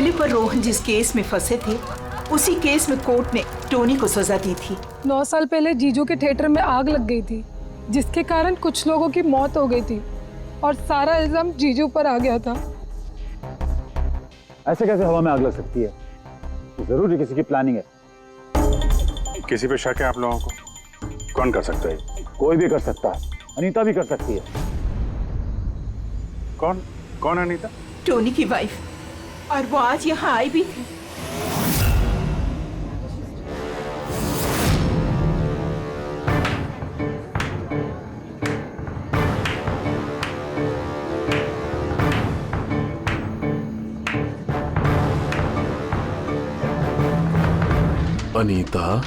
दिलीप और रोहन जिस केस में फंसे थे, उसी केस में कोर्ट ने टोनी को सजा दी थी। 9 साल पहले जीजू के थिएटर में आग लग गई थी, जिसके कारण कुछ लोगों की मौत हो गई थी और सारा इल्जाम जीजू पर आ गया था। ऐसे कैसे हवा में आग लग सकती है? जरूर किसी की प्लानिंग है। किसी पे शक है आप लोगों को? कौन कर सकता है? कोई भी कर सकता है, अनीता भी कर सकती है। कौन कौन है अनीता? टोनी की वाइफ, और वो आज यहाँ आई भी थी। अनीता,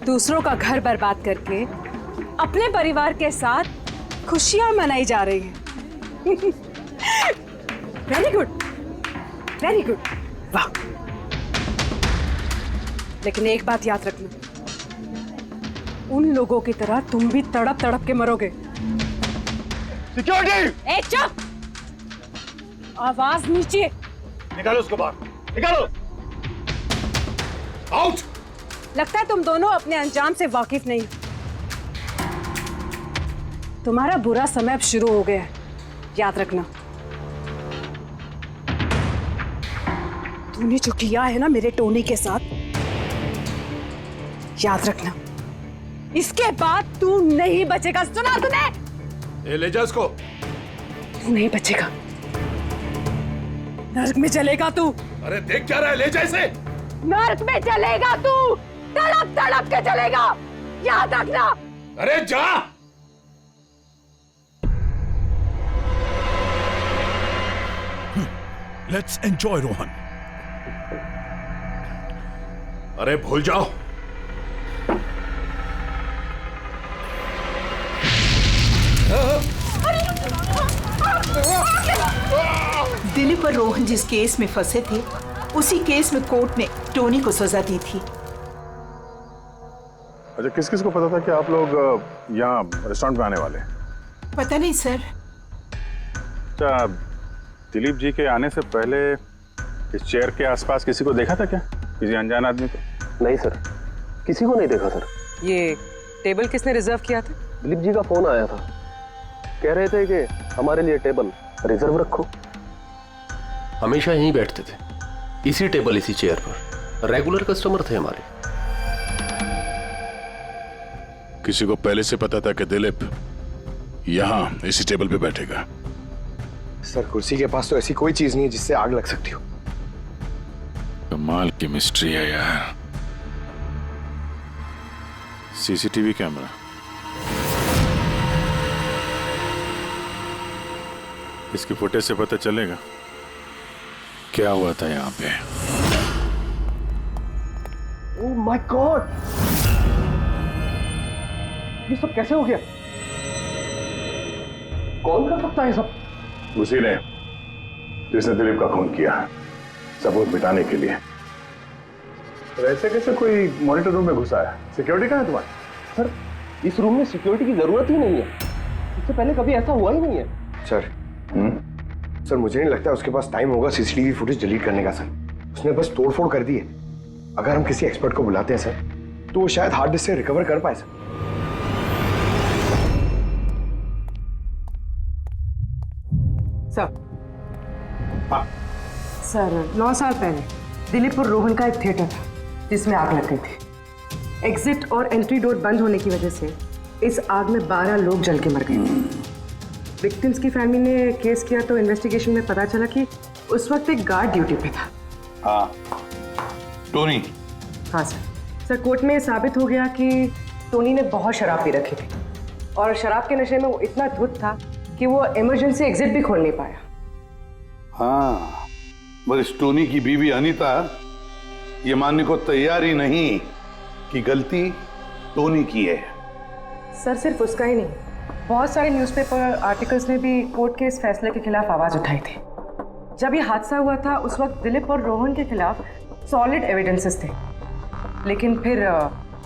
दूसरों का घर बर्बाद करके अपने परिवार के साथ खुशियां मनाई जा रही है। वेरी गुड, वेरी गुड, वाह। लेकिन एक बात याद रखना, उन लोगों की तरह तुम भी तड़प तड़प के मरोगे। सिक्योरिटी! ए चुप! आवाज नीचे। निकालो उसको बाहर, निकालो! आउट! लगता है तुम दोनों अपने अंजाम से वाकिफ नहीं। तुम्हारा बुरा समय अब शुरू हो गया है, याद रखना। तूने जो किया है ना मेरे टोनी के साथ, याद रखना, इसके बाद तू नहीं बचेगा। सुना तूने? ले जा इसको। तू नहीं बचेगा, नर्क में चलेगा तू। अरे देख क्या रहा है, ले जा इसे। नर्क में चलेगा तू, तड़प तड़प के चलेगा, याद रखना। अरे जा। Let's enjoy Rohan. अरे भूल जाओ। दिलीप और रोहन जिस केस में फंसे थे, उसी केस में कोर्ट ने टोनी को सजा दी थी। अच्छा, किस किस को पता था कि आप लोग यहाँ रेस्टोरेंट में आने वाले हैं? पता नहीं सर। अच्छा, दिलीप जी के आने से पहले इस चेयर के आसपास किसी को देखा था क्या? किसी अनजान आदमी को? नहीं सर, किसी को नहीं देखा सर। ये टेबल किसने रिजर्व किया था? दिलीप जी का फोन आया था, कह रहे थे कि हमारे लिए टेबल रिजर्व रखो। हमेशा यहीं बैठते थे, इसी टेबल इसी चेयर पर, रेगुलर कस्टमर थे हमारे। किसी को पहले से पता था कि दिलीप यहाँ इसी टेबल पे बैठेगा? सर, कुर्सी के पास तो ऐसी कोई चीज नहीं है जिससे आग लग सकती हो। कमाल की मिस्ट्री है यार। सीसीटीवी कैमरा, इसकी फुटेज से पता चलेगा क्या हुआ था यहाँ पे। ओह माय गॉड, ये सब कैसे हो गया? कौन कर सकता है सब? उसी ने जिसने दिलीप का खून किया, सबूत मिटाने के लिए। तो ऐसे कैसे कोई मॉनिटर रूम में घुसा है? सिक्योरिटी कहाँ है तुम्हारी? सर, इस रूम में सिक्योरिटी की जरूरत ही नहीं है, इससे पहले कभी ऐसा हुआ ही नहीं है। सर, सर मुझे नहीं लगता उसके पास टाइम होगा सीसीटीवी फुटेज डिलीट करने का। सर, उसने बस तोड़फोड़ कर दी है। अगर हम किसी एक्सपर्ट को बुलाते हैं सर, तो वो शायद हार्ड डिस्क से रिकवर कर पाए। सर, सर 9 साल पहले दिलीप और रोहन का एक थिएटर था जिसमें आग लग गई थी। एग्जिट और एंट्री डोर बंद होने की वजह से इस आग में 12 लोग जल के मर गए। विक्टिम्स की फैमिली ने केस किया तो इन्वेस्टिगेशन में पता चला कि उस वक्त एक गार्ड ड्यूटी पे था। हाँ, टोनी। हाँ सर। सर, कोर्ट में साबित हो गया कि टोनी ने बहुत शराब पी रखी थी और शराब के नशे में वो इतना धुत था कि वो इमरजेंसी एग्जिट भी खोल नहीं पाया। हाँ, बस टोनी की बीवी अनीता ये मानने को तैयार ही नहीं कि गलती टोनी की है। सर, सिर्फ उसका ही नहीं, बहुत सारे न्यूज़पेपर आर्टिकल्स ने भी कोर्ट के इस फैसले के खिलाफ आवाज़ उठाई थी। जब ये हादसा हुआ था उस वक्त दिलीप और रोहन के खिलाफ सॉलिड एविडेंसेस थे, लेकिन फिर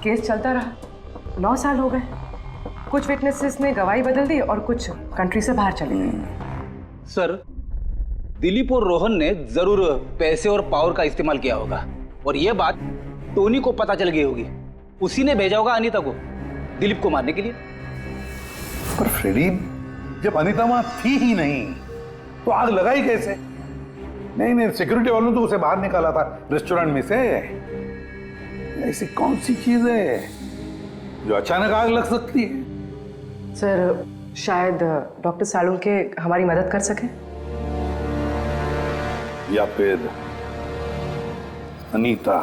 केस चलता रहा। 9 साल हो गए। कुछ विटनेसेस ने गवाही बदल दी और कुछ कंट्री से बाहर चले गए। सर, दिलीप और रोहन ने जरूर पैसे और पावर का इस्तेमाल किया होगा और ये बात टोनी को पता चल गई होगी। उसी ने भेजा होगा अनीता को दिलीप को मारने के लिए। पर फ्रेडी, जब अनीता वहां थी ही नहीं तो आग लगाई कैसे? नहीं, सिक्योरिटी वालों ने तो उसे बाहर निकाला था रेस्टोरेंट में से। ऐसी कौन सी चीज है जो अचानक आग लग सकती है? सर शायद डॉक्टर सालुंके हमारी मदद कर सके, या फिर अनीता।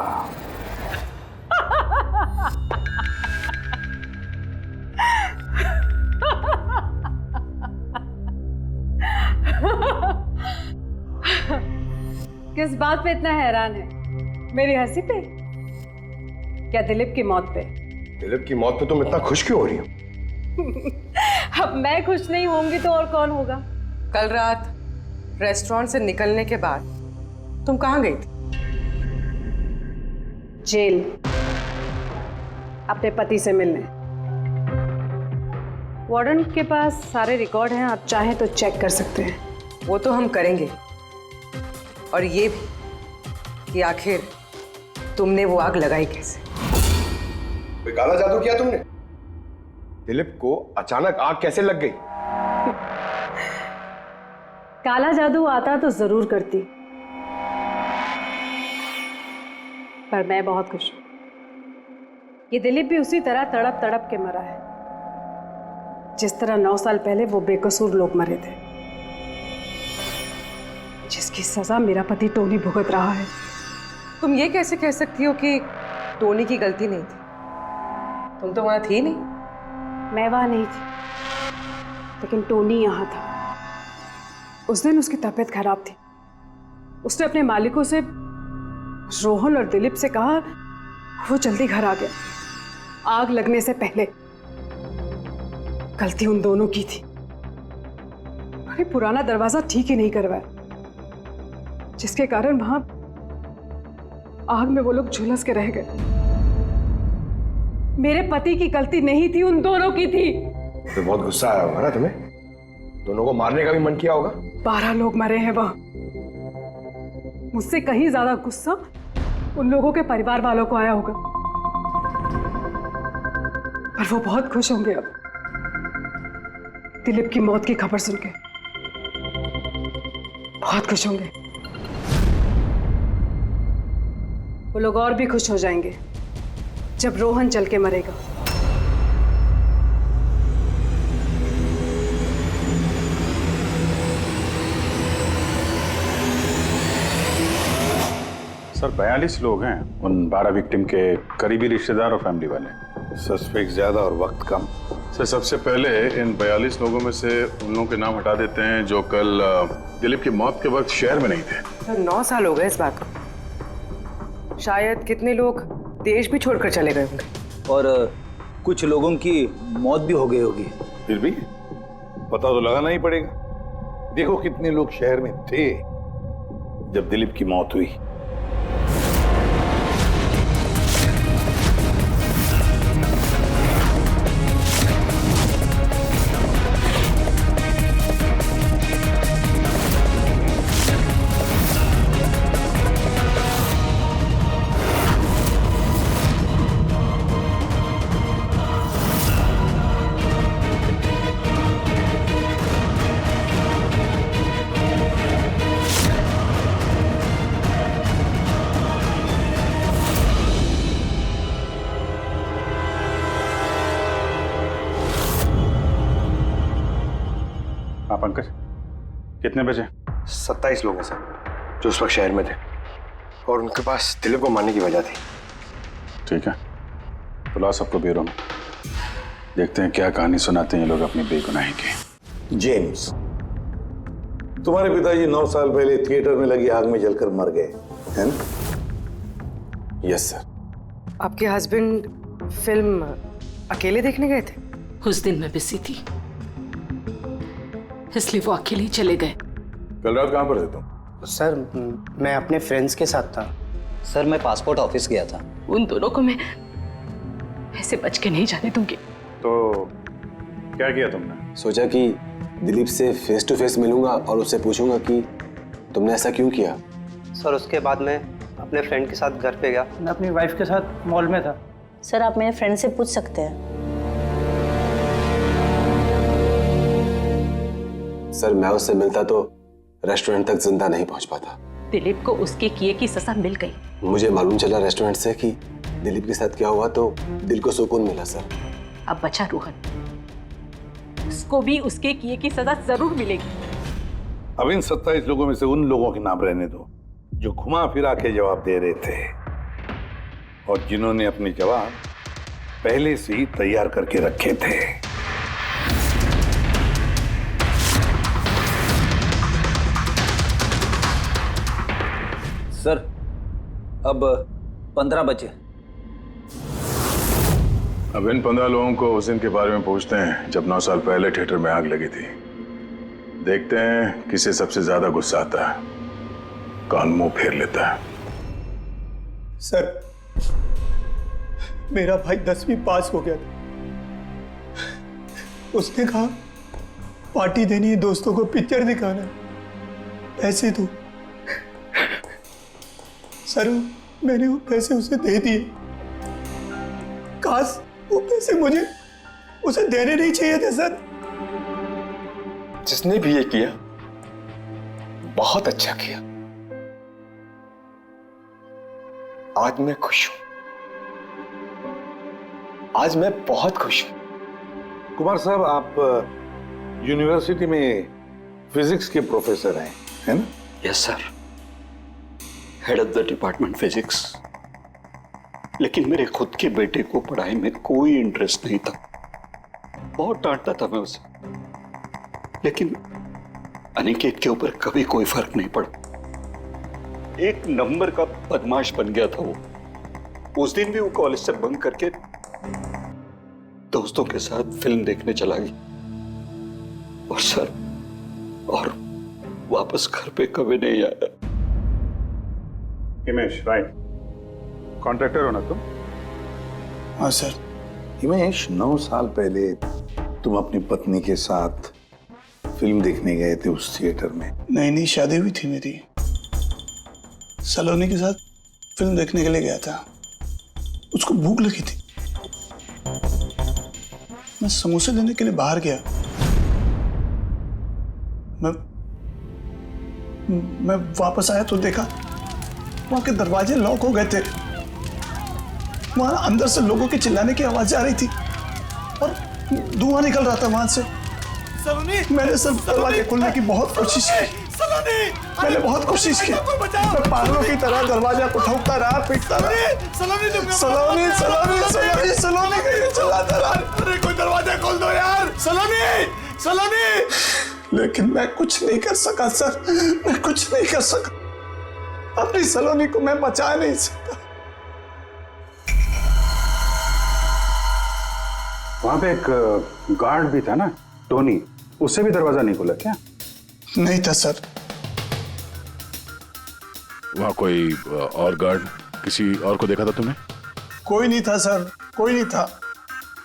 किस बात पे इतना हैरान है? मेरी हंसी पे क्या दिलीप की मौत पे? दिलीप की मौत पे तुम इतना खुश क्यों हो रही हो? अब मैं खुश नहीं होंगी तो और कौन होगा? कल रात रेस्टोरेंट से निकलने के बाद तुम कहाँ गई थी? जेल, अपने पति से मिलने। वार्डन के पास सारे रिकॉर्ड हैं, आप चाहें तो चेक कर सकते हैं। वो तो हम करेंगे, और ये भी कि आखिर तुमने वो आग लगाई कैसे? कोई काला जादू किया तुमने? दिलीप को अचानक आग कैसे लग गई? काला जादू आता तो जरूर करती, पर मैं बहुत खुश हूं। ये दिलीप भी उसी तरह तड़प तड़प के मरा है जिस तरह 9 साल पहले वो बेकसूर लोग मरे थे, जिसकी सजा मेरा पति टोनी भुगत रहा है। तुम ये कैसे कह सकती हो कि टोनी की गलती नहीं थी? तुम तो वहां थी नहीं। मैं वहां नहीं थी, लेकिन टोनी यहां था। उस दिन उसकी तबीयत खराब थी। उसने अपने मालिकों से, रोहन और दिलीप से कहा वो जल्दी घर आ गया आग लगने से पहले। गलती उन दोनों की थी। अरे पुराना दरवाजा ठीक ही नहीं करवाया, जिसके कारण वहां आग में वो लोग झुलस के रह गए। मेरे पति की गलती नहीं थी, उन दोनों की थी। तो बहुत गुस्सा आया होगा ना तुम्हें? दोनों को मारने का भी मन किया होगा। 12 लोग मरे हैं वहां। मुझसे कहीं ज्यादा गुस्सा उन लोगों के परिवार वालों को आया होगा, पर वो बहुत खुश होंगे अब दिलीप की मौत की खबर सुन के। बहुत खुश होंगे। वो लोग और भी खुश हो जाएंगे जब रोहन चल के मरेगा। सर 42 लोग हैं, उन 12 विक्टिम के करीबी रिश्तेदार और फैमिली वाले। सस्पेक्ट ज्यादा और वक्त कम। सर सबसे पहले इन 42 लोगों में से उन लोगों के नाम हटा देते हैं जो कल दिलीप की मौत के वक्त शहर में नहीं थे। तो 9 साल हो गए इस बात को। शायद कितने लोग देश भी छोड़कर चले गए होंगे, और कुछ लोगों की मौत भी हो गई होगी। फिर भी पता तो लगाना ही पड़ेगा। देखो कितने लोग शहर में थे जब दिलीप की मौत हुई। हाँ पंकज, कितने बजे? 27 लोग हैं सर, जो उस वक्त शहर में थे, और उनके पास दिलीप को मारने की वजह थी। ठीक है, बुलाओ सबको ब्यूरो में, देखते हैं क्या कहानी सुनाते हैं ये लोग अपनी बेगुनाही की। जेम्स, तुम्हारे पिताजी 9 साल पहले थिएटर में लगी आग में जलकर मर गए, है ना? Yes sir. आपके हस्बैंड फिल्म अकेले देखने गए थे? उस दिन मैं बिजी थी, इसलिए वो अकेले ही चले गए। कल रात कहाँ पर थे तुम? सर मैं अपने फ्रेंड्स के साथ था। सर मैं पासपोर्ट ऑफिस गया था। उन दोनों को मैं ऐसे बच के नहीं जाने दूंगी। तो क्या किया तुमने? सोचा कि दिलीप से फेस टू फेस मिलूंगा और उससे पूछूंगा कि तुमने ऐसा क्यों किया? सर उसके बाद मैं अपने फ्रेंड के साथ घर पे गया। मैं अपनी वाइफ के साथ मॉल में था। सर आप मेरे फ्रेंड से पूछ सकते हैं। सर मैं उससे मिलता तो रेस्टोरेंट तक जिंदा नहीं पहुंच पाता। दिलीप को उसके किए की सजा मिल गई। मुझे मालूम चला रेस्टोरेंट से कि दिलीप के साथ क्या हुआ तो दिल को सुकून मिला सर। अब बचा रोहन, उसको भी उसके किए की सजा जरूर मिलेगी। अब इन 27 लोगों में से उन लोगों के नाम रहने दो जो घुमा फिरा के जवाब दे रहे थे और जिन्होंने अपने जवाब पहले से ही तैयार करके रखे थे। सर अब 15 बचे। अब इन 15 लोगों को उस दिन के बारे में पूछते हैं जब 9 साल पहले थिएटर में आग लगी थी। देखते हैं किसे सबसे ज्यादा गुस्सा आता है, कौन मुंह फेर लेता है। सर मेरा भाई 10वीं पास हो गया था। उसने कहा पार्टी देनी है, दोस्तों को पिक्चर दिखाना है, पैसे दो। सर मैंने वो पैसे उसे दे दिए। काश वो पैसे मुझे उसे देने नहीं चाहिए थे सर। जिसने भी ये किया बहुत अच्छा किया। आज मैं खुश हूं, आज मैं बहुत खुश हूं। कुमार साहब आप यूनिवर्सिटी में फिजिक्स के प्रोफेसर हैं, है ना? Yes sir, head of the department physics. लेकिन मेरे खुद के बेटे को पढ़ाई में कोई इंटरेस्ट नहीं था। बहुत डांटता था मैं उसे, लेकिन अनिकेत के ऊपर कभी कोई फर्क नहीं पड़ा। एक नंबर का बदमाश बन गया था वो। उस दिन भी वो कॉलेज से बंक करके दोस्तों के साथ फिल्म देखने चला गया और सर और वापस घर पे कभी नहीं आया। हिमेश, राइट, कॉन्ट्रैक्टर हो ना तुम? हाँ सर। हिमेश, 9 साल पहले तुम अपनी पत्नी के साथ फिल्म देखने गए थे उस थिएटर में। नई शादी हुई थी मेरी, सलोनी के साथ फिल्म देखने के लिए गया था। उसको भूख लगी थी, मैं समोसे लेने के लिए बाहर गया। मैं वापस आया तो देखा वहां के दरवाजे लॉक हो गए थे। वहां अंदर से लोगों के चिल्लाने की आवाज आ रही थी और धुआं निकल रहा था वहां से। मैंने सब दरवाजे खोलने की बहुत कोशिश की। मैंने बहुत कोशिश की। मैं पागलों की तरह दरवाजा को ठोकता रहा, पीटता रहा। सलोनी करके चिल्लाता रहा। अरे कोई दरवाजा खोल दो यार, सलोनी। लेकिन मैं कुछ नहीं कर सका सर, मैं कुछ नहीं कर सका। अपनी सलोनी को मैं बचा नहीं सका। वहां पे एक गार्ड भी था ना, टोनी, उससे भी दरवाजा नहीं खुला क्या? नहीं था सर। वहां कोई और गार्ड, किसी और को देखा था तुमने? कोई नहीं था सर, कोई नहीं था।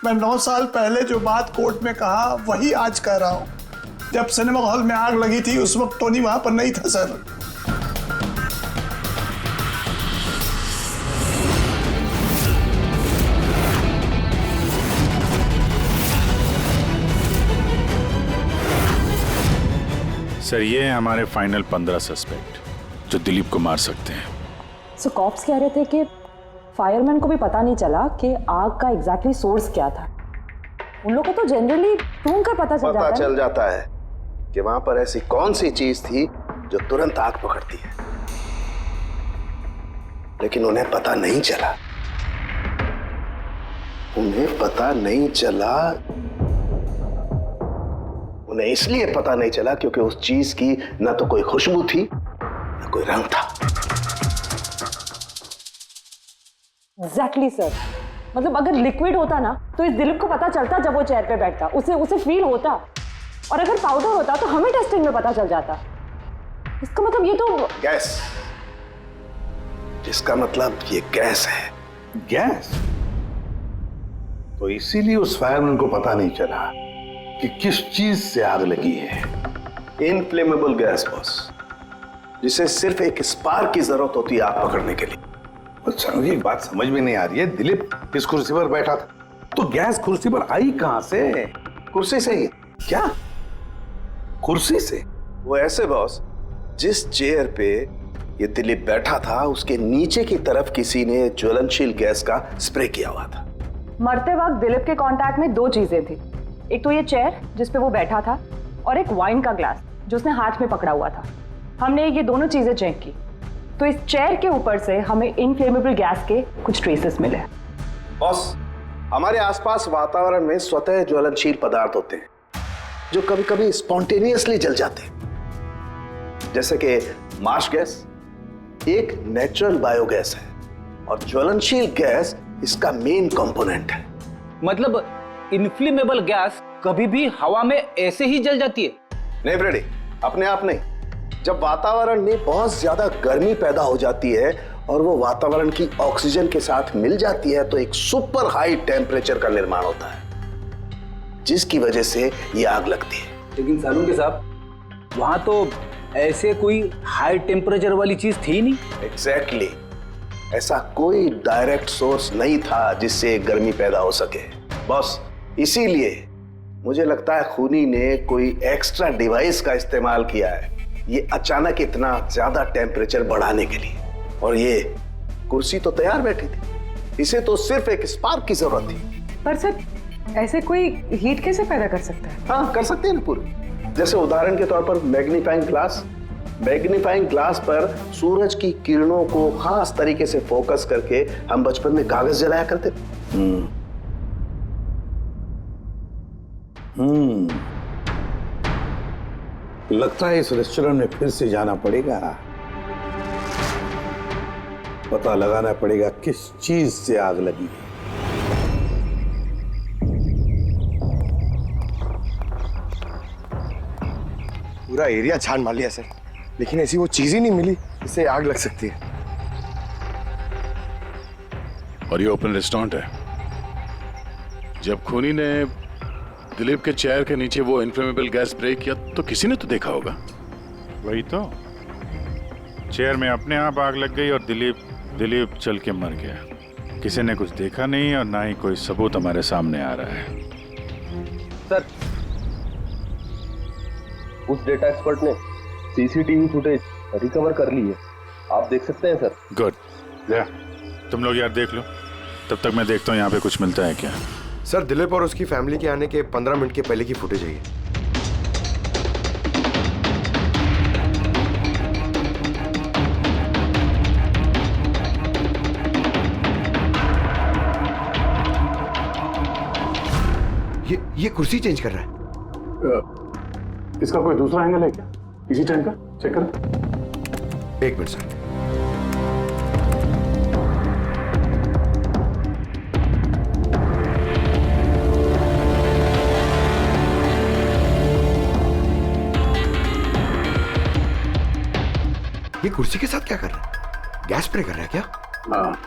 मैं 9 साल पहले जो बात कोर्ट में कहा वही आज कह रहा हूं। जब सिनेमा हॉल में आग लगी थी उस वक्त टोनी वहां पर नहीं था सर। सर ये है हमारे फाइनल 15 सस्पेक्ट जो दिलीप को मार सकते हैं। सो कॉप्स कह रहे थे कि फायरमैन को भी पता नहीं चला कि आग का एग्जैक्टली सोर्स क्या था। उन लोगों को तो जनरली ढूंढ कर पता चल जाता है कि वहां पर ऐसी कौन सी चीज थी जो तुरंत आग पकड़ती है, लेकिन उन्हें पता नहीं चला। उन्हें पता नहीं चला, उन्हें इसलिए पता नहीं चला क्योंकि उस चीज की ना तो कोई खुशबू थी ना कोई रंग था। एग्जैक्टली सर, मतलब अगर लिक्विड होता ना तो इस दिलीप को पता चलता जब वो चेयर पे बैठता, उसे फील होता। और अगर पाउडर होता तो हमें टेस्टिंग में पता चल जाता। इसका मतलब ये तो गैस, जिसका मतलब ये गैस है। गैस? तो इसीलिए उस फायरमैन को पता नहीं चला कि किस चीज से आग लगी है। इनफ्लेमेबल गैस बॉस, जिसे सिर्फ एक स्पार्क की जरूरत होती है आग पकड़ने के लिए। अच्छा, मुझे एक बात समझ में नहीं आ रही है, दिलीप किस कुर्सी पर बैठा था तो गैस कुर्सी पर आई कहां से? कुर्सी से ही। क्या? कुर्सी से? वो ऐसे बॉस, जिस चेयर पे ये दिलीप बैठा था उसके नीचे की तरफ किसी ने ज्वलनशील गैस का स्प्रे किया हुआ था। मरते वक्त दिलीप के कांटेक्ट में दो चीजें थी, एक तो ये चेयर जिस पे वो बैठा था और एक वाइन का ग्लास जो उसने हाथ में पकड़ा हुआ था। हमने ये दोनों चीजें चेक की तो इस चेयर के ऊपर से हमें इनफ्लेमेबल गैस के कुछ ट्रेसेस मिले। बॉस, हमारे आसपास वातावरण में स्वतः ज्वलनशील पदार्थ होते हैं जो कभी कभी स्पॉन्टेनियसली जल जाते हैं, जैसे कि मार्श गैस एक नेचुरल बायोगैस है और ज्वलनशील गैस इसका मेन कंपोनेंट है। मतलब इनफ्लेमेबल गैस कभी भी हवा में ऐसे ही जल जाती है? नहीं फ्रेडी, अपने आप नहीं। जब वातावरण में बहुत ज्यादा गर्मी पैदा हो जाती है और वो वातावरण की ऑक्सीजन के साथ मिल जाती है तो एक सुपर हाई टेम्परेचर का निर्माण होता है जिसकी वजह से ये आग लगती है। लेकिन सालून के साहब, वहां तो ऐसे कोई हाई टेम्परेचर वाली चीज थी नहीं। एग्जैक्टली, ऐसा कोई डायरेक्ट सोर्स नहीं था जिससे गर्मी पैदा हो सके बॉस। इसीलिए मुझे लगता है खूनी ने कोई एक्स्ट्रा डिवाइस का इस्तेमाल किया है ये अचानक इतना ज्यादा टेम्परेचर बढ़ाने के लिए। और ये कुर्सी तो तैयार बैठी थी, इसे तो सिर्फ एक स्पार्क की जरूरत थी। पर सर, ऐसे कोई हीट कैसे पैदा कर सकता है? हाँ, कर सकते हैं ना पूरी। जैसे उदाहरण के तौर पर मैग्नीफाइंग ग्लास पर सूरज की किरणों को खास तरीके से फोकस करके हम बचपन में कागज जलाया करते थे। लगता है इस रेस्टोरेंट में फिर से जाना पड़ेगा, पता लगाना पड़ेगा किस चीज से आग लगी है। पूरा एरिया छान मार लिया सर, लेकिन ऐसी वो चीज ही नहीं मिली जिससे आग लग सकती है। और ये ओपन रेस्टोरेंट है। जब खूनी ने दिलीप के चेयर के नीचे वो इनफ्लेमेबल गैस स्प्रे किया तो किसी ने तो देखा होगा। वही तो, चेयर में अपने आप आग लग गई और दिलीप चल के मर गया। किसी ने कुछ देखा नहीं और ना ही कोई सबूत हमारे सामने आ रहा है। सर, उस डेटा एक्सपर्ट ने सीसीटीवी फुटेज रिकवर कर ली है, आप देख सकते हैं सर। गुड, तुम लोग यार देख लो, तब तक मैं देखता हूँ यहाँ पे कुछ मिलता है क्या। सर, दिलीप और उसकी फैमिली के आने के 15 मिनट के पहले की फुटेज है ये। ये कुर्सी चेंज कर रहा है। इसका कोई दूसरा एंगल है क्या इसी टाइम का? चेक करो। एक मिनट सर। ये कुर्सी के साथ क्या कर रहा है? गैस स्प्रे कर रहा है क्या? हाँ,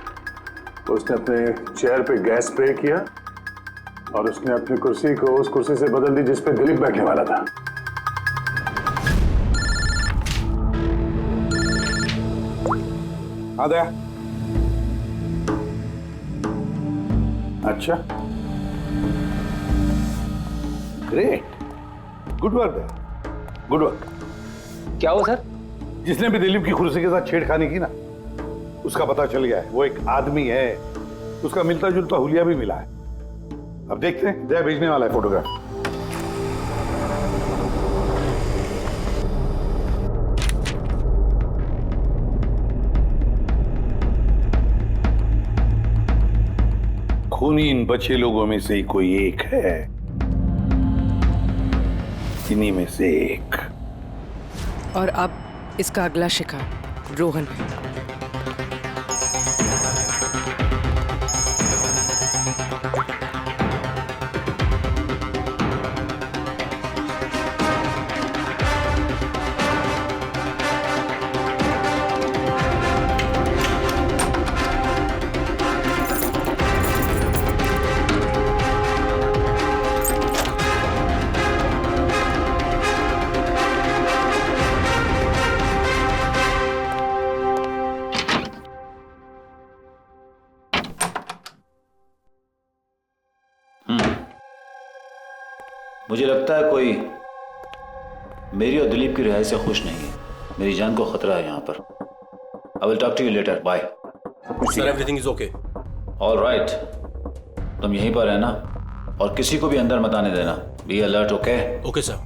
उसने अपने चेयर पे गैस स्प्रे किया और उसने अपनी कुर्सी को उस कुर्सी से बदल दी जिस पे दिलीप बैठने वाला था। आ गया। अच्छा, great, good work, good work. क्या हुआ सर? जिसने भी दिलीप की कुर्सी के साथ छेड़खानी की ना, उसका पता चल गया है। वो एक आदमी है, उसका मिलता जुलता हुलिया भी मिला है। अब देखते हैं, जय भेजने वाला है फोटोग्राफ। खूनी इन बचे लोगों में से ही कोई एक है, इन्हीं में से एक। और अब इसका अगला शिकार रोहन है। मुझे लगता है कोई मेरी और दिलीप की रिहाई से खुश नहीं है। मेरी जान को खतरा है यहाँ पर। I will talk to you later. Bye. Sir everything is okay. All right, तुम यहीं पर रहना और किसी को भी अंदर मत आने देना। Be alert. Okay? Okay sir.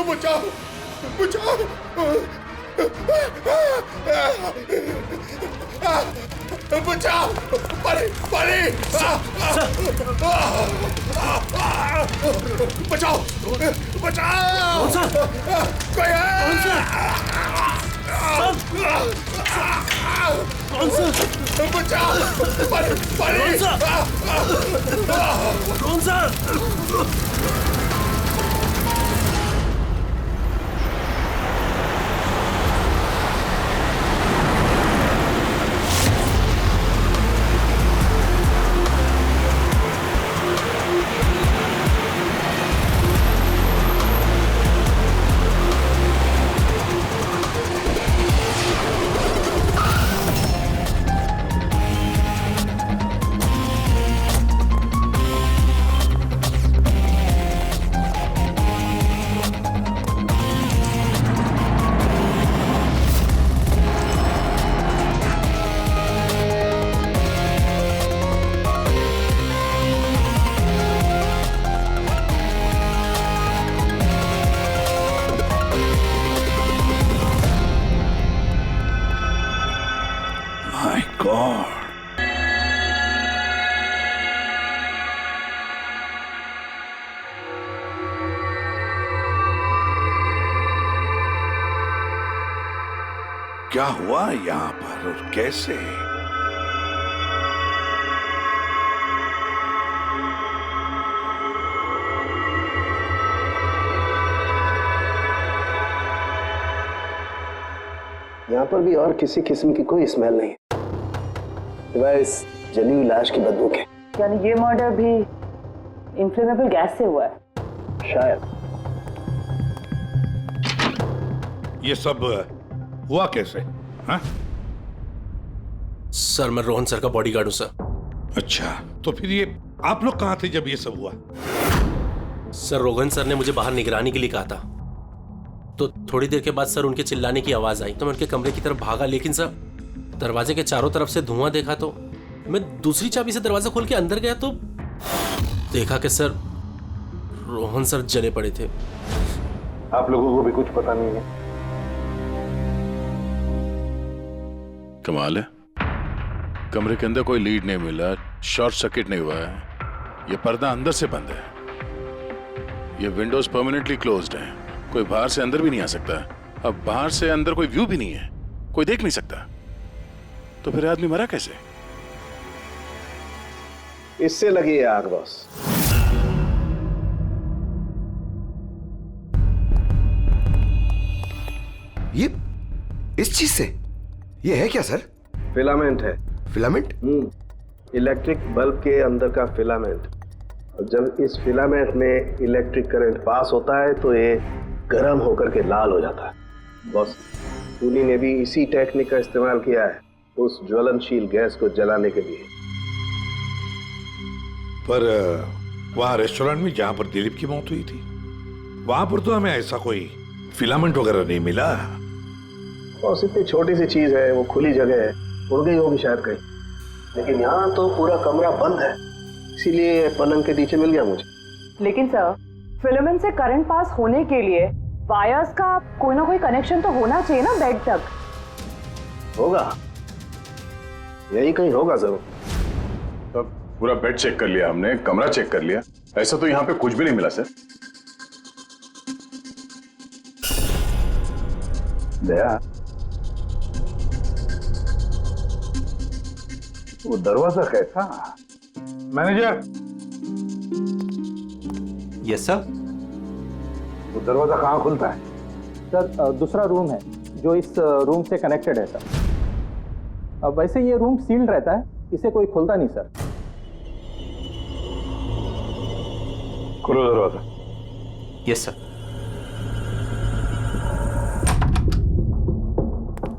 बचाओ बचाओ बचाओ परे परे बचाओ बचाओ कोई है कौन सा बचाओ परे परे कौन सा क्या हुआ यहाँ पर और कैसे? यहाँ पर भी और किसी किस्म की कोई स्मेल नहीं, सिवाय इस जली हुई लाश की बदबू के। यानी ये मर्डर भी इन्फ्लेमेबल गैस से हुआ है? शायद। ये सब हुआ कैसे? हाँ? सर मैं रोहन सर का बॉडीगार्ड हूं सर। अच्छा, तो फिर ये आप लोग कहाँ थे जब ये सब हुआ? सर रोहन सर ने मुझे बाहर निगरानी के लिए कहा था, तो थोड़ी देर के बाद सर उनके चिल्लाने की आवाज आई तो मैं उनके कमरे की तरफ भागा, लेकिन सर दरवाजे के चारों तरफ से धुआं देखा तो मैं दूसरी चाबी से दरवाजा खोल के अंदर गया तो देखा कि सर रोहन सर जले पड़े थे। आप लोगों को भी कुछ पता नहीं है? कमाल है, कमरे के अंदर कोई लीड नहीं मिला, शॉर्ट सर्किट नहीं हुआ है, ये पर्दा अंदर से बंद है, ये विंडोज परमानेंटली क्लोज्ड है, कोई बाहर से अंदर भी नहीं आ सकता। अब बाहर से अंदर कोई व्यू भी नहीं है, कोई देख नहीं सकता, तो फिर आदमी मरा कैसे? इससे लगी है आग बॉस। ये इस चीज से ये है क्या सर? फिलामेंट है। फिलामेंट? इलेक्ट्रिक बल्ब के अंदर का फिलामेंट। और जब इस फिलामेंट में इलेक्ट्रिक करंट पास होता है तो ये गर्म होकर के लाल हो जाता है। बॉस, खूनी ने भी इसी टेक्निक का इस्तेमाल किया है उस ज्वलनशील गैस को जलाने के लिए। पर वहां रेस्टोरेंट में जहां पर दिलीप की मौत हुई थी, वहां पर तो हमें ऐसा कोई फिलामेंट वगैरह नहीं मिला। और इतनी छोटी सी चीज है, वो खुली जगह है, उड़ गई होगी शायद कहीं। लेकिन यहाँ तो पूरा कमरा बंद है, इसीलिए पलंग के नीचे मिल गया मुझे। लेकिन सर, फिलामेंट से करंट पास होने के लिए वायर्स का कोई ना कोई कनेक्शन तो होना चाहिए ना बेड तक। होगा, यही कहीं होगा जरूर। तो पूरा बेड चेक कर लिया हमने, कमरा चेक कर लिया, ऐसा तो यहाँ पे कुछ भी नहीं मिला सर। दया, वो दरवाजा कैसा? मैनेजर। Yes sir. वो दरवाजा कहाँ खुलता है? सर दूसरा रूम है जो इस रूम से कनेक्टेड है सर। अब वैसे ये रूम सील्ड रहता है, इसे कोई खोलता नहीं सर। खोलो दरवाजा। Yes sir.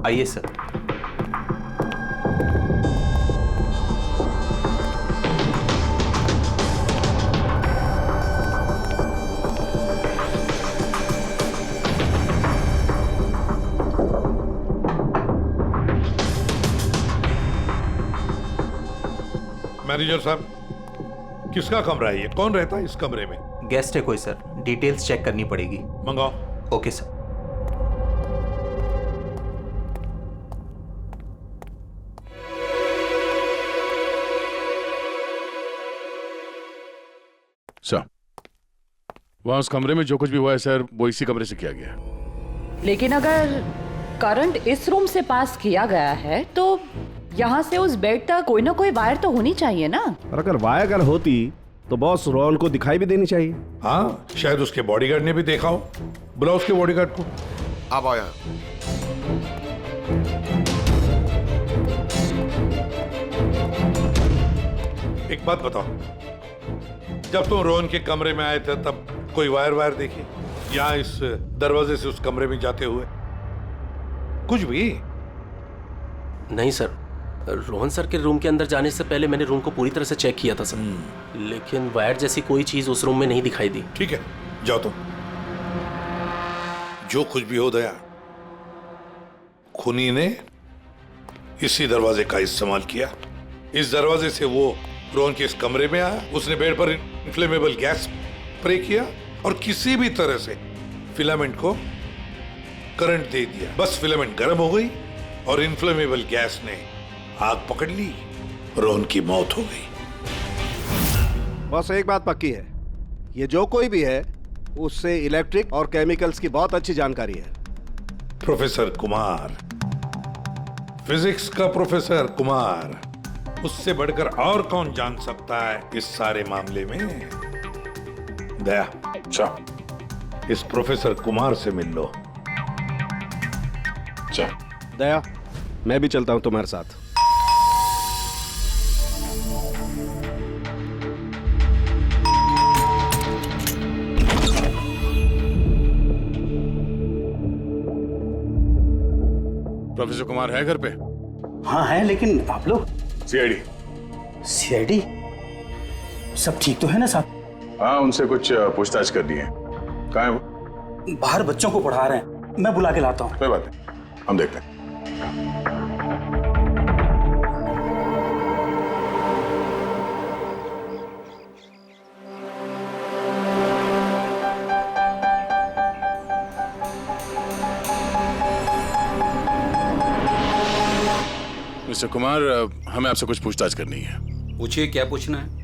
आइए सर। मैनेजर साहब, किसका कमरा है ये? कौन रहता है इस कमरे में? गेस्ट है कोई सर, डिटेल्स चेक करनी पड़ेगी। मंगाओ। Okay sir. सर, वहां उस कमरे में जो कुछ भी हुआ है सर, वो इसी कमरे से किया गया। लेकिन अगर करंट इस रूम से पास किया गया है तो यहाँ से उस बेड तक कोई ना कोई वायर तो होनी चाहिए ना। और अगर वायर अगर होती तो बॉस रोहन को दिखाई भी देनी चाहिए। हाँ, शायद उसके बॉडीगार्ड ने भी देखा हो। बुलाओ उसके बॉडीगार्ड को। आप आओ यहाँ। एक बात बताओ, जब तुम रोहन के कमरे में आए थे तब कोई वायर देखी यहाँ इस दरवाजे से उस कमरे में जाते हुए? कुछ भी नहीं सर, रोहन सर के रूम के अंदर जाने से पहले मैंने रूम को पूरी तरह से चेक किया था सर, लेकिन वायर जैसी कोई चीज उस रूम में नहीं दिखाई दी। ठीक है, जाओ तुम। जो कुछ भी हो दया, खूनी ने इसी दरवाजे का इस्तेमाल किया। इस दरवाजे से वो रोहन के इस कमरे में आया, उसने बेड पर इन्फ्लेमेबल गैस स्प्रे किया और किसी भी तरह से फिलामेंट को करंट दे दिया। बस फिलामेंट गर्म हो गई और इन्फ्लेमेबल गैस ने आग पकड़ ली, रोहन की मौत हो गई। बस एक बात पक्की है, ये जो कोई भी है उससे इलेक्ट्रिक और केमिकल्स की बहुत अच्छी जानकारी है। प्रोफेसर कुमार, फिजिक्स का प्रोफेसर कुमार, उससे बढ़कर और कौन जान सकता है इस सारे मामले में? दया, अच्छा इस प्रोफेसर कुमार से मिल लो। दया, मैं भी चलता हूं तुम्हारे साथ। प्रोफेसर कुमार है घर पे? हाँ है, लेकिन आप लोग? सीआईडी सब ठीक तो है ना साहब? हाँ, उनसे कुछ पूछताछ करनी है। कहाँ है वो? बाहर बच्चों को पढ़ा रहे हैं, मैं बुला के लाता हूँ। कोई बात नहीं, हम देखते हैं। मिस्टर कुमार, हमें आपसे कुछ पूछताछ करनी है। पूछिए, क्या पूछना है?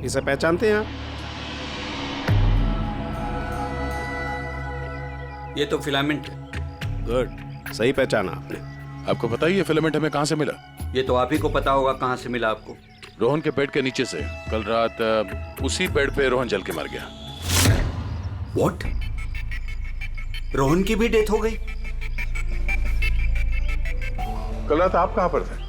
इसे पहचानते हैं आप? ये तो फिलामेंट है। गुड, सही पहचाना आपने। आपको पता ही है फिलामेंट हमें कहाँ से मिला? ये तो आप ही को पता होगा कहाँ से मिला आपको। रोहन के बेड के नीचे से। कल रात उसी बेड पे रोहन जल के मर गया। व्हाट? रोहन की भी डेथ हो गई? कल रात आप कहाँ पर थे?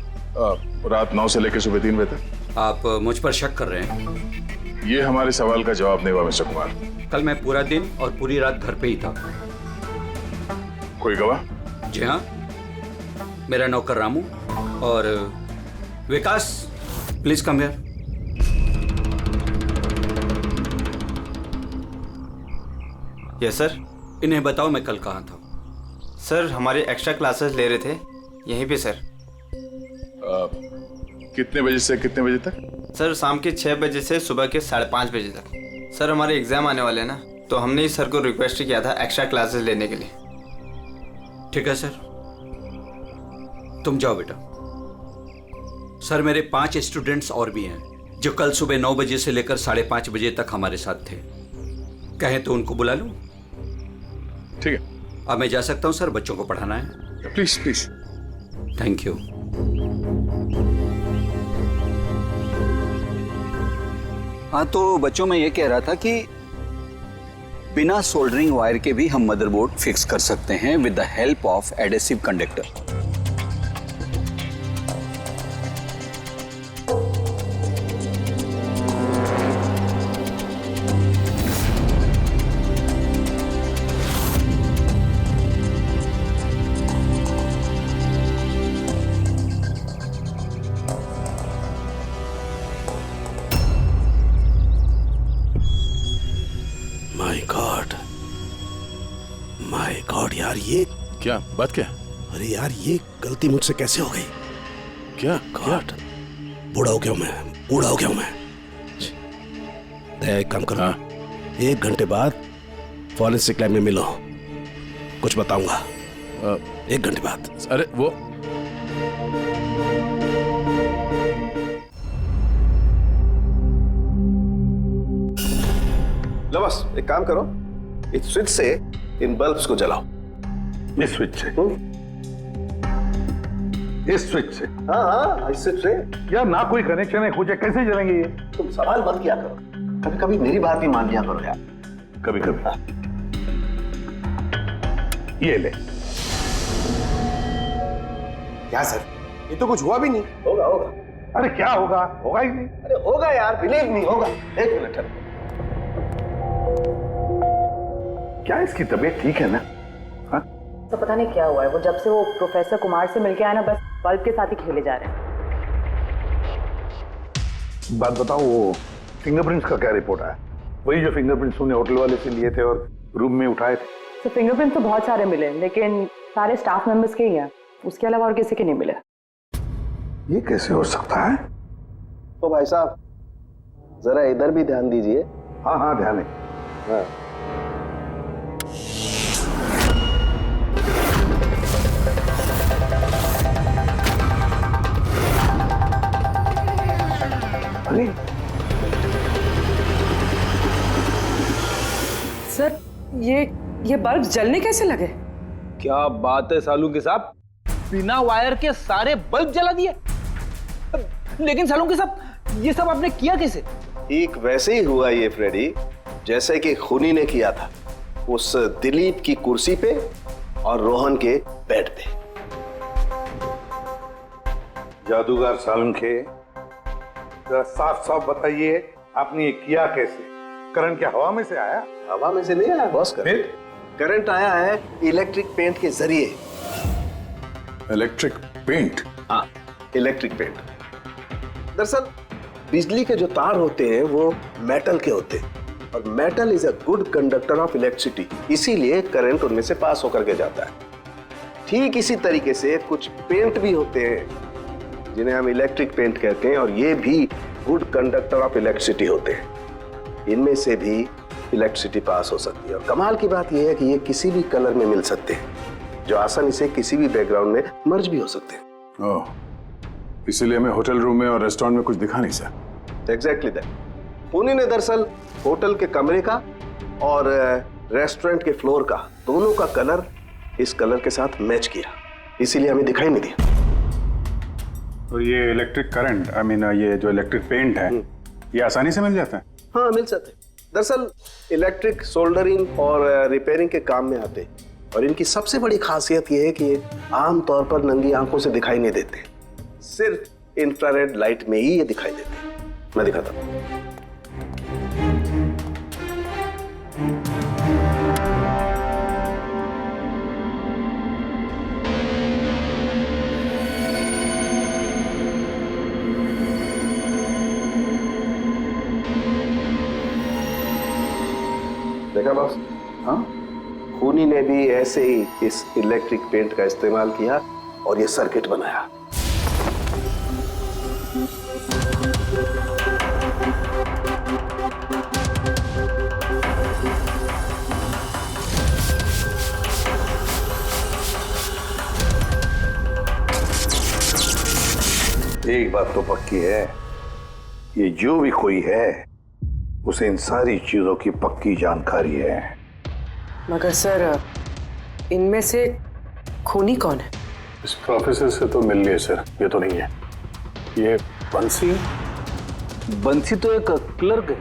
रात 9 से लेकर सुबह 3 बजे तक। आप मुझ पर शक कर रहे हैं? ये हमारे सवाल का जवाब नहीं हुआ मिस्टर कुमार। कल मैं पूरा दिन और पूरी रात घर पे ही था। कोई गवाह? जी हाँ, मेरा नौकर रामू और Vikas, please come here. Yes sir. इन्हें बताओ मैं कल कहाँ था। सर हमारे एक्स्ट्रा क्लासेस ले रहे थे यहीं पे सर। कितने बजे से कितने बजे तक? सर शाम के 6 बजे से सुबह के 5:30 बजे तक। सर हमारे एग्जाम आने वाले हैं ना, तो हमने ही सर को रिक्वेस्ट किया था एक्स्ट्रा क्लासेस लेने के लिए। ठीक है सर, तुम जाओ बेटा। सर मेरे 5 स्टूडेंट्स और भी हैं जो कल सुबह 9 बजे से लेकर 5:30 बजे तक हमारे साथ थे। कहें तो उनको बुला लूं? ठीक है। अब मैं जा सकता हूं सर, बच्चों को पढ़ाना है। Please please. Thank you. हाँ तो बच्चों में ये कह रहा था कि बिना सोल्डरिंग वायर के भी हम मदरबोर्ड फिक्स कर सकते हैं with the help of adhesive conductor. My God यार, ये क्या बात? क्या? अरे यार, ये गलती मुझसे कैसे हो गई? क्या गॉड, बूढ़ा हो गया हूं मैं, बूढ़ा हो गया हूं मैं। दया, एक काम करो, 1 घंटे बाद फॉरेंसिक लैब में मिलो, कुछ बताऊंगा। 1 घंटे बाद। अरे वो लो बस, एक काम करो, इस स्विच से इन बल्ब्स को जलाओ। इस स्विच से? इस स्विच से? हाँ हाँ, इस स्विच से। यार ना कोई कनेक्शन है, कुछ है, कैसे जलेंगे ये? तुम सवाल मत किया करो, कभी कभी मेरी बात भी मान लिया करो यार। कभी कभी। ये ले। क्या सर, ये तो कुछ हुआ भी नहीं। होगा होगा। अरे क्या होगा? होगा ही नहीं। अरे होगा यार, बिलीव नहीं होगा। 1 मिनट। क्या इसकी तबीयत ठीक है ना? हाँ? तो पता नहीं क्या हुआ है, वो जब से वो प्रोफेसर कुमार से मिलके आया ना, बस बल्ब के साथ ही खेले जा रहे हैं। बात बताओ, वो फिंगरप्रिंट्स का क्या रिपोर्ट आया? वही जो फिंगरप्रिंट्स तुमने होटल वाले से लिए थे और रूम में उठाए थे। तो फिंगरप्रिंट्स तो बहुत सारे मिले, लेकिन सारे स्टाफ मेंबर्स के ही हैं, उसके अलावा और किसी के नहीं मिले। ये कैसे हो सकता है? तो भाई साहब जरा इधर भी ध्यान दीजिए। हाँ हाँ, ध्यान है। हाँ। अरे सर, ये बल्ब जलने कैसे लगे? क्या बात है सालुंके साहब, बिना वायर के सारे बल्ब जला दिए। लेकिन सालुंके साहब, ये सब आपने किया कैसे? ठीक वैसे ही हुआ ये फ्रेडी, जैसे कि खूनी ने किया था उस दिलीप की कुर्सी पे और रोहन के बेड पे। जादूगर सालुंखे, जरा साफ साफ बताइए, आपने ये किया कैसे? करंट क्या हवा में से आया? हवा में से नहीं आया बॉस, करंट आया है इलेक्ट्रिक पेंट के जरिए। Electric paint? हाँ, इलेक्ट्रिक पेंट। दरअसल बिजली के जो तार होते हैं वो मेटल के होते हैं, और metal is a good conductor of electricity, इसीलिए करंट उनमें से पास होकर के जाता है। ठीक इसी तरीके से कुछ पेंट भी होते हैं जिन्हें हम इलेक्ट्रिक पेंट कहते हैं, और ये भी गुड कंडक्टर ऑफ इलेक्ट्रिसिटी होते हैं। इनमें से भी इलेक्ट्रिसिटी पास हो सकती है, और कमाल की बात यह है कि ये किसी भी कलर में मिल सकते हैं, जो आसानी से किसी भी बैकग्राउंड में मर्ज भी हो सकते हैं। ओह, इसीलिए हमें होटल रूम में और रेस्टोरेंट में कुछ दिखा नहीं सर। Exactly that. खूनी ने दरअसल होटल के कमरे का और रेस्टोरेंट के फ्लोर का दोनों का कलर इस कलर के साथ मैच किया, इसीलिए हमें दिखाई नहीं दिया। तो ये इलेक्ट्रिक करंट, आई मीन ये जो इलेक्ट्रिक पेंट है, ये आसानी से मिल जाता है? हाँ, मिल सकते हैं। दरअसल इलेक्ट्रिक सोल्डरिंग और रिपेयरिंग के काम में आते हैं, और इनकी सबसे बड़ी खासियत यह है कि ये आमतौर पर नंगी आंखों से दिखाई नहीं देते, सिर्फ इंफ्रारेड लाइट में ही ये दिखाई देते हैं। मैं दिखाता हूँ। बॉस? हाँ, खूनी ने भी ऐसे ही इस इलेक्ट्रिक पेंट का इस्तेमाल किया और ये सर्किट बनाया। एक बात तो पक्की है, ये जो भी कोई है उसे इन सारी चीजों की पक्की जानकारी है। मगर सर, इनमें से खूनी कौन है? इस प्रोफेसर से तो मिल लिए सर, ये तो नहीं है। ये बंसी? बंसी तो एक क्लर्क है,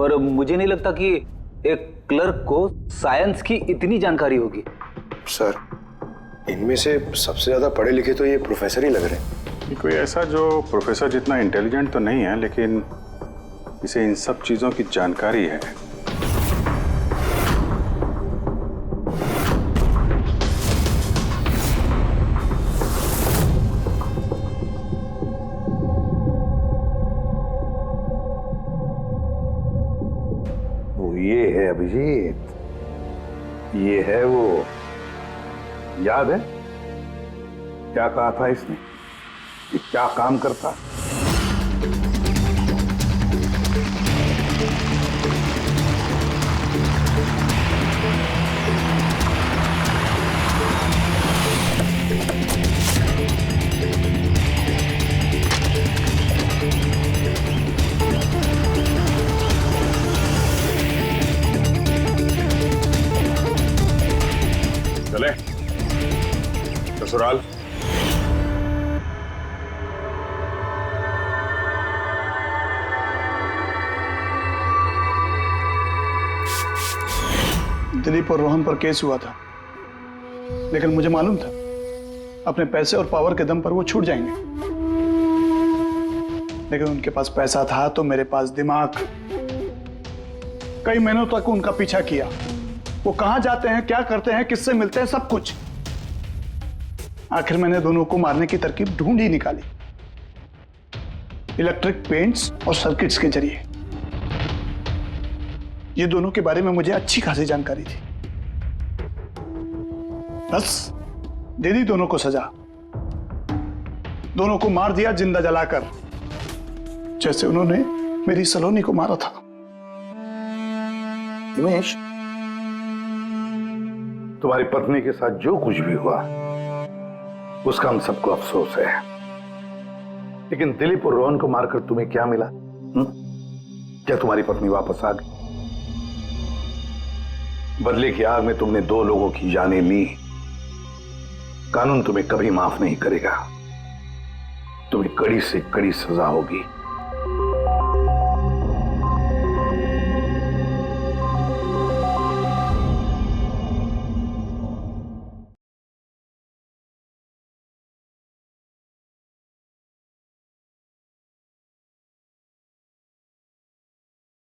और मुझे नहीं लगता कि एक क्लर्क को साइंस की इतनी जानकारी होगी। सर, इनमें से सबसे ज्यादा पढ़े लिखे तो ये प्रोफेसर ही लग रहे हैं। कोई ऐसा जो प्रोफेसर जितना इंटेलिजेंट तो नहीं है, लेकिन इसे इन सब चीजों की जानकारी है। वो ये है अभिजीत, ये है वो। याद है क्या कहा था इसने, कि क्या काम करता? चले ससुराल। दिलीप और रोहन पर केस हुआ था, लेकिन मुझे मालूम था अपने पैसे और पावर के दम पर वो छूट जाएंगे। लेकिन उनके पास पैसा था तो मेरे पास दिमाग। कई महीनों तक उनका पीछा किया, वो कहां जाते हैं, क्या करते हैं, किससे मिलते हैं, सब कुछ। आखिर मैंने दोनों को मारने की तरकीब ढूंढ ही निकाली, इलेक्ट्रिक पेंट्स और सर्किट्स के जरिए। ये दोनों के बारे में मुझे अच्छी खासी जानकारी थी। बस दे दी दोनों को सजा, दोनों को मार दिया जिंदा जलाकर, जैसे उन्होंने मेरी सलोनी को मारा था। उमेश, तुम्हारी पत्नी के साथ जो कुछ भी हुआ उसका हम सबको अफसोस है, लेकिन दिलीप और रोहन को मारकर तुम्हें क्या मिला? क्या तुम्हारी पत्नी वापस आ गई? बदले की आग में तुमने 2 लोगों की जानें ली। कानून तुम्हें कभी माफ नहीं करेगा, तुम्हें कड़ी से कड़ी सजा होगी।